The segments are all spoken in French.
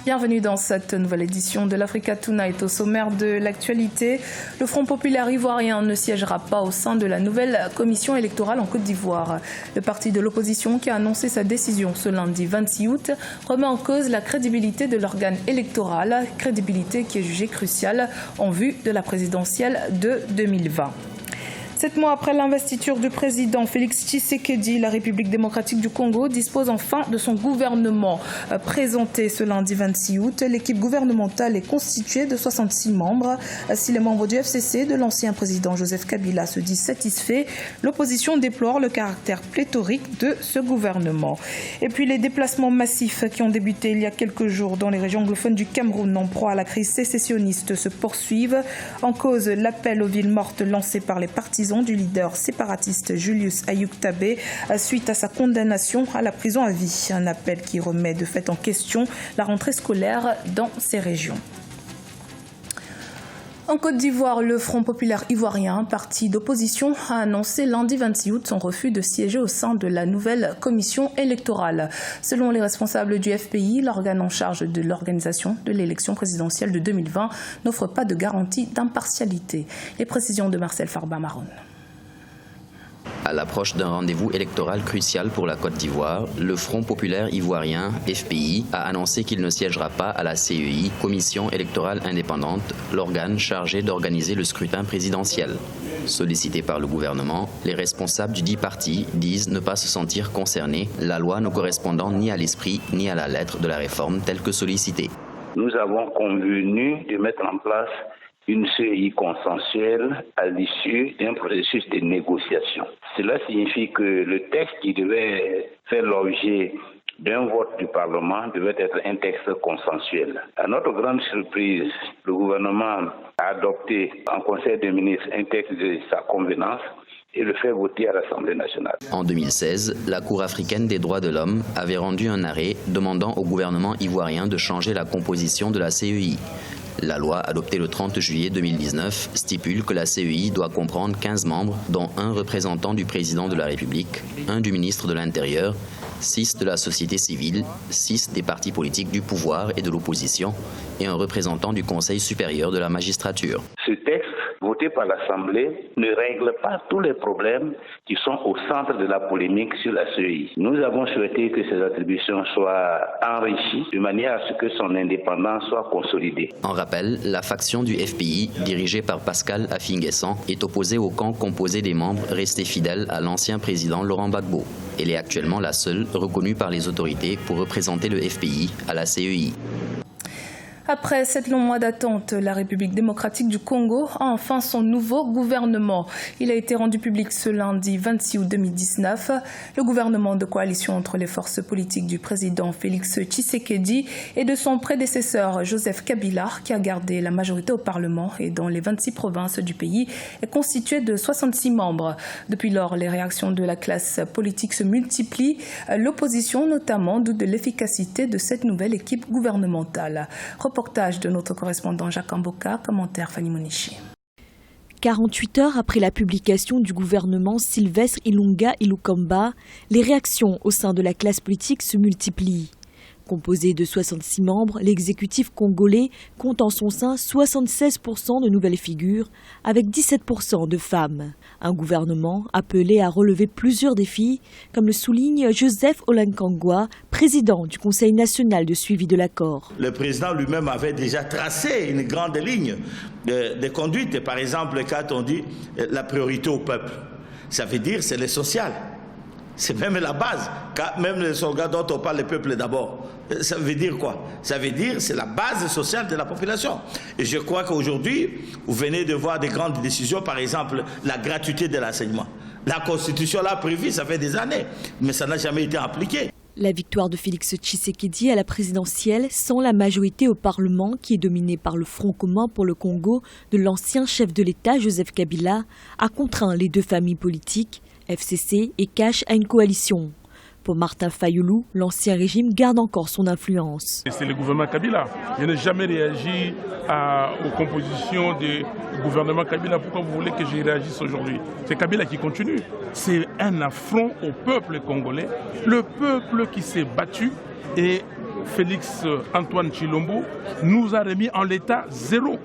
Bienvenue dans cette nouvelle édition de l'Africa Tonight. Au sommaire de l'actualité, le Front populaire ivoirien ne siégera pas au sein de la nouvelle commission électorale en Côte d'Ivoire. Le parti de l'opposition qui a annoncé sa décision ce lundi 26 août remet en cause la crédibilité de l'organe électoral, crédibilité qui est jugée cruciale en vue de la présidentielle de 2020. 7 mois après l'investiture du président Félix Tshisekedi, la République démocratique du Congo dispose enfin de son gouvernement. Présenté ce lundi 26 août, l'équipe gouvernementale est constituée de 66 membres. Si les membres du FCC de l'ancien président Joseph Kabila se disent satisfaits, l'opposition déplore le caractère pléthorique de ce gouvernement. Et puis les déplacements massifs qui ont débuté il y a quelques jours dans les régions anglophones du Cameroun en proie à la crise sécessionniste se poursuivent. En cause, l'appel aux villes mortes lancé par les partisans du leader séparatiste Julius Ayuk-Tabé suite à sa condamnation à la prison à vie. Un appel qui remet de fait en question la rentrée scolaire dans ces régions. En Côte d'Ivoire, le Front populaire ivoirien, parti d'opposition, a annoncé lundi 26 août son refus de siéger au sein de la nouvelle commission électorale. Selon les responsables du FPI, l'organe en charge de l'organisation de l'élection présidentielle de 2020 n'offre pas de garantie d'impartialité. Les précisions de Marcel Farba-Maroun. À l'approche d'un rendez-vous électoral crucial pour la Côte d'Ivoire, le Front populaire ivoirien, FPI, a annoncé qu'il ne siégera pas à la CEI, Commission électorale indépendante, l'organe chargé d'organiser le scrutin présidentiel. Sollicités par le gouvernement, les responsables du dit parti disent ne pas se sentir concernés, la loi ne correspondant ni à l'esprit ni à la lettre de la réforme telle que sollicitée. Nous avons convenu de mettre en place une CEI consensuelle à l'issue d'un processus de négociation. Cela signifie que le texte qui devait faire l'objet d'un vote du Parlement devait être un texte consensuel. À notre grande surprise, le gouvernement a adopté en Conseil des ministres un texte de sa convenance et le fait voter à l'Assemblée nationale. En 2016, la Cour africaine des droits de l'homme avait rendu un arrêt demandant au gouvernement ivoirien de changer la composition de la CEI. La loi adoptée le 30 juillet 2019 stipule que la CEI doit comprendre 15 membres, dont un représentant du président de la République, un du ministre de l'Intérieur, 6 de la société civile, 6 des partis politiques du pouvoir et de l'opposition et un représentant du Conseil supérieur de la magistrature. Ce texte, voté par l'Assemblée, ne règle pas tous les problèmes qui sont au centre de la polémique sur la CEI. Nous avons souhaité que ces attributions soient enrichies de manière à ce que son indépendance soit consolidée. En rappel, la faction du FPI, dirigée par Pascal Affi-N'Guessan, est opposée au camp composé des membres restés fidèles à l'ancien président Laurent Gbagbo. Elle est actuellement la seule reconnue par les autorités pour représenter le FPI à la CEI. Après 7 longs mois d'attente, la République démocratique du Congo a enfin son nouveau gouvernement. Il a été rendu public ce lundi 26 août 2019. Le gouvernement de coalition entre les forces politiques du président Félix Tshisekedi et de son prédécesseur Joseph Kabila, qui a gardé la majorité au Parlement et dans les 26 provinces du pays, est constitué de 66 membres. Depuis lors, les réactions de la classe politique se multiplient. L'opposition notamment doute de l'efficacité de cette nouvelle équipe gouvernementale. Reportage de notre correspondant Jacques Amboka, commentaire Fanny Monichi. 48 heures après la publication du gouvernement Sylvestre Ilunga Ilukamba, les réactions au sein de la classe politique se multiplient. Composé de 66 membres, l'exécutif congolais compte en son sein 76% de nouvelles figures, avec 17% de femmes. Un gouvernement appelé à relever plusieurs défis, comme le souligne Joseph Olenkangwa, président du Conseil national de suivi de l'accord. Le président lui-même avait déjà tracé une grande ligne de conduite. Par exemple, quand on dit la priorité au peuple, ça veut dire c'est le social. C'est même la base. Même le slogan dont on parle, le peuple d'abord. Ça veut dire quoi? Ça veut dire c'est la base sociale de la population. Et je crois qu'aujourd'hui, vous venez de voir des grandes décisions, par exemple, la gratuité de l'enseignement. La Constitution l'a prévu, ça fait des années, mais ça n'a jamais été appliqué. La victoire de Félix Tshisekedi à la présidentielle sans la majorité au Parlement, qui est dominée par le Front commun pour le Congo de l'ancien chef de l'État Joseph Kabila, a contraint les deux familles politiques, FCC et Cash, à une coalition. Pour Martin Fayoulou, l'ancien régime garde encore son influence. C'est le gouvernement Kabila. Je n'ai jamais réagi aux compositions du gouvernement Kabila. Pourquoi vous voulez que je réagisse aujourd'hui? C'est Kabila qui continue. C'est un affront au peuple congolais. Le peuple qui s'est battu et Félix Antoine Tshilombo, nous a remis en l'état zéro.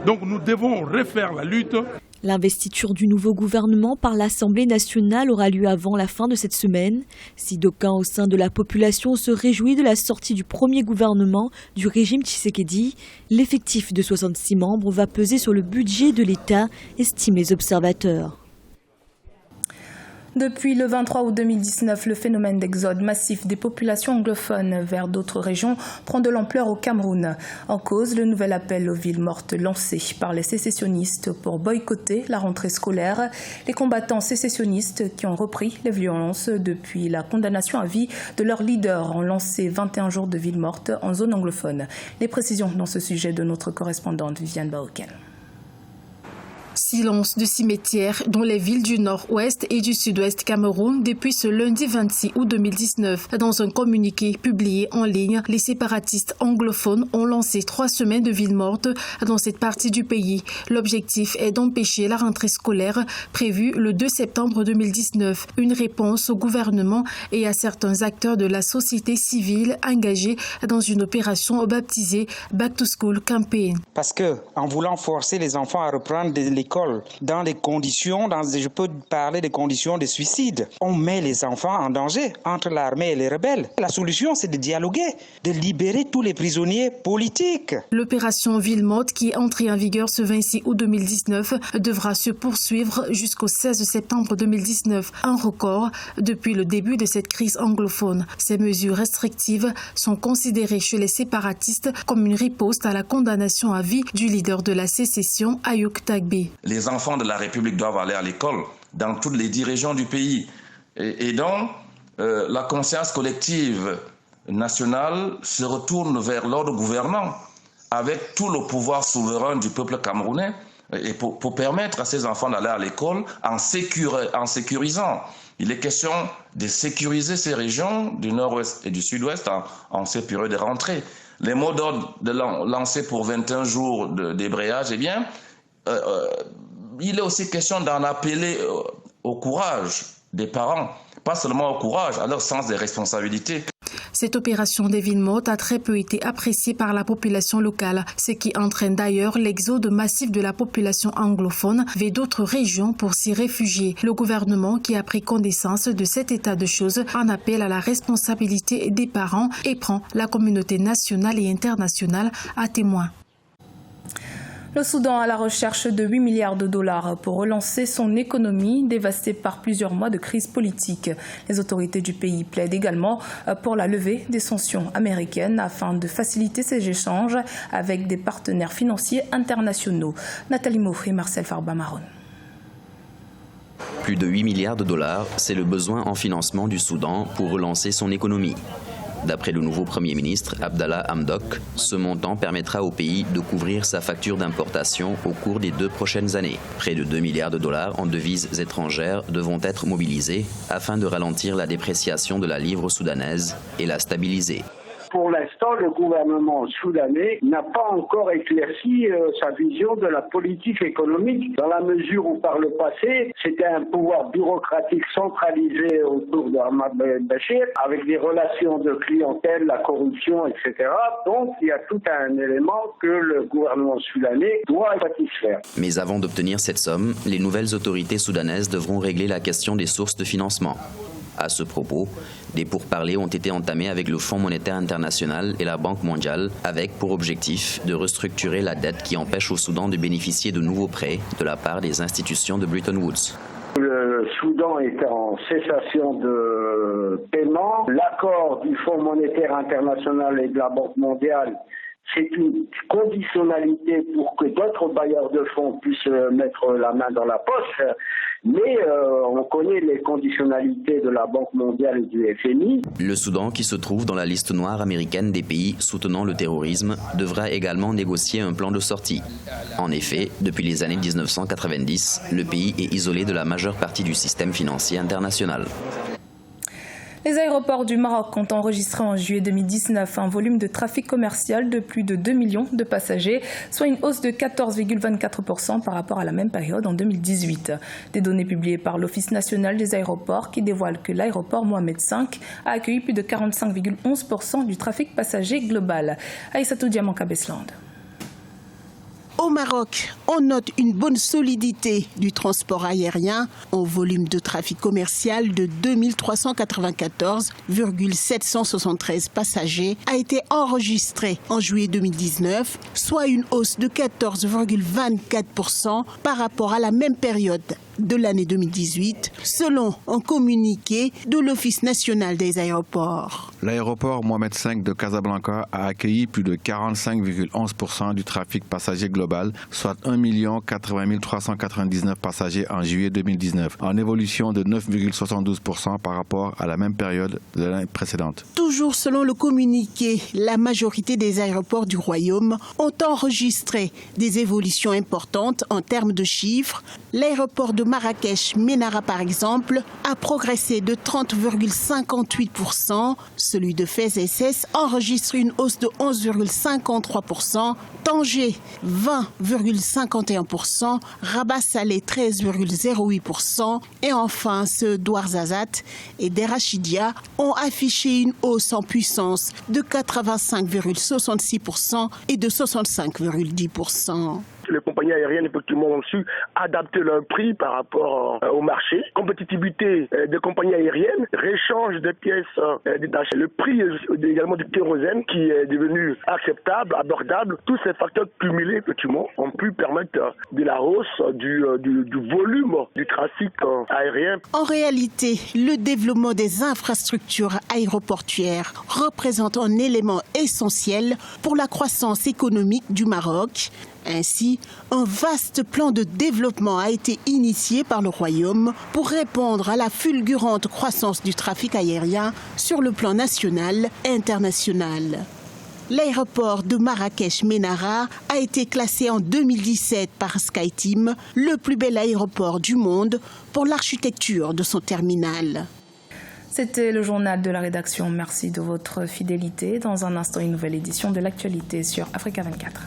Donc nous devons refaire la lutte. L'investiture du nouveau gouvernement par l'Assemblée nationale aura lieu avant la fin de cette semaine. Si d'aucuns au sein de la population se réjouit de la sortie du premier gouvernement du régime Tshisekedi, l'effectif de 66 membres va peser sur le budget de l'État, estiment les observateurs. Depuis le 23 août 2019, le phénomène d'exode massif des populations anglophones vers d'autres régions prend de l'ampleur au Cameroun. En cause, le nouvel appel aux villes mortes lancé par les sécessionnistes pour boycotter la rentrée scolaire. Les combattants sécessionnistes qui ont repris les violences depuis la condamnation à vie de leur leader ont lancé 21 jours de villes mortes en zone anglophone. Les précisions dans ce sujet de notre correspondante Viviane Baoken. Silence de cimetières dans les villes du nord-ouest et du sud-ouest Cameroun depuis ce lundi 26 août 2019. Dans un communiqué publié en ligne, les séparatistes anglophones ont lancé 3 semaines de villes mortes dans cette partie du pays. L'objectif est d'empêcher la rentrée scolaire prévue le 2 septembre 2019. Une réponse au gouvernement et à certains acteurs de la société civile engagés dans une opération baptisée Back to School Campaign. Parce que en voulant forcer les enfants à reprendre l'école dans des conditions, je peux parler des conditions de suicide. On met les enfants en danger entre l'armée et les rebelles. La solution, c'est de dialoguer, de libérer tous les prisonniers politiques. L'opération Ville morte, qui est entrée en vigueur ce 26 août 2019, devra se poursuivre jusqu'au 16 septembre 2019, un record depuis le début de cette crise anglophone. Ces mesures restrictives sont considérées chez les séparatistes comme une riposte à la condamnation à vie du leader de la sécession, Ayuk Tagbe. Les enfants de la République doivent aller à l'école dans toutes les 10 régions du pays. Et donc, la conscience collective nationale se retourne vers l'ordre gouvernant avec tout le pouvoir souverain du peuple camerounais et pour permettre à ces enfants d'aller à l'école en sécurisant. Il est question de sécuriser ces régions du nord-ouest et du sud-ouest en ces périodes de rentrée. Les mots d'ordre lancés pour 21 jours de débrayage, eh bien, il est aussi question d'en appeler au courage des parents, pas seulement au courage, à leur sens des responsabilités. Cette opération des villes mortes a très peu été appréciée par la population locale, ce qui entraîne d'ailleurs l'exode massif de la population anglophone vers d'autres régions pour s'y réfugier. Le gouvernement, qui a pris connaissance de cet état de choses, en appelle à la responsabilité des parents et prend la communauté nationale et internationale à témoin. Le Soudan à la recherche de 8 milliards de dollars pour relancer son économie dévastée par plusieurs mois de crise politique. Les autorités du pays plaident également pour la levée des sanctions américaines afin de faciliter ces échanges avec des partenaires financiers internationaux. Nathalie Moufri et Marcel Farba-Maron. Plus de 8 milliards de dollars, c'est le besoin en financement du Soudan pour relancer son économie. D'après le nouveau Premier ministre, Abdallah Hamdok, ce montant permettra au pays de couvrir sa facture d'importation au cours des 2 prochaines années. Près de 2 milliards de dollars en devises étrangères devront être mobilisés afin de ralentir la dépréciation de la livre soudanaise et la stabiliser. Pour l'instant, le gouvernement soudanais n'a pas encore éclairci sa vision de la politique économique, dans la mesure où par le passé, c'était un pouvoir bureaucratique centralisé autour de Ahmad Bachir, avec des relations de clientèle, la corruption, etc. Donc, il y a tout un élément que le gouvernement soudanais doit satisfaire. Mais avant d'obtenir cette somme, les nouvelles autorités soudanaises devront régler la question des sources de financement. À ce propos, des pourparlers ont été entamés avec le Fonds monétaire international et la Banque mondiale, avec pour objectif de restructurer la dette qui empêche au Soudan de bénéficier de nouveaux prêts de la part des institutions de Bretton Woods. Le Soudan est en cessation de paiement. L'accord du Fonds monétaire international et de la Banque mondiale, c'est une conditionnalité pour que d'autres bailleurs de fonds puissent mettre la main dans la poche. Mais on connaît les conditionnalités de la Banque mondiale et du FMI. Le Soudan, qui se trouve dans la liste noire américaine des pays soutenant le terrorisme, devra également négocier un plan de sortie. En effet, depuis les années 1990, le pays est isolé de la majeure partie du système financier international. Les aéroports du Maroc ont enregistré en juillet 2019 un volume de trafic commercial de plus de 2 millions de passagers, soit une hausse de 14,24% par rapport à la même période en 2018. Des données publiées par l'Office national des aéroports qui dévoilent que l'aéroport Mohamed V a accueilli plus de 45,11% du trafic passager global. Aïssatou Diamanka-Besland. Au Maroc, on note une bonne solidité du transport aérien. Un volume de trafic commercial de 2394,773 passagers a été enregistré en juillet 2019, soit une hausse de 14,24% par rapport à la même période de l'année 2018, selon un communiqué de l'Office national des aéroports. L'aéroport Mohamed V de Casablanca a accueilli plus de 45,11% du trafic passager global, soit 1 80 399 passagers en juillet 2019, en évolution de 9,72% par rapport à la même période de l'année précédente. Toujours selon le communiqué, la majorité des aéroports du Royaume ont enregistré des évolutions importantes en termes de chiffres. L'aéroport de Marrakech-Ménara, par exemple, a progressé de 30,58%. Celui de Fès-SS enregistre une hausse de 11,53%. Tanger, 20,51%. Rabat-Salé, 13,08%. Et enfin, ceux d'Ouarzazate et d'Erachidia ont affiché une hausse en puissance de 85,66% et de 65,10%. Les compagnies aériennes, effectivement, ont su adapter leur prix par rapport au marché. Compétitivité des compagnies aériennes, réchange des pièces détachées, le prix également du kérosène qui est devenu acceptable, abordable. Tous ces facteurs cumulés, effectivement, ont pu permettre de la hausse du volume du trafic aérien. En réalité, le développement des infrastructures aéroportuaires représente un élément essentiel pour la croissance économique du Maroc. Ainsi, un vaste plan de développement a été initié par le Royaume pour répondre à la fulgurante croissance du trafic aérien sur le plan national et international. L'aéroport de Marrakech-Ménara a été classé en 2017 par SkyTeam, le plus bel aéroport du monde pour l'architecture de son terminal. C'était le journal de la rédaction. Merci de votre fidélité. Dans un instant, une nouvelle édition de l'actualité sur Africa 24.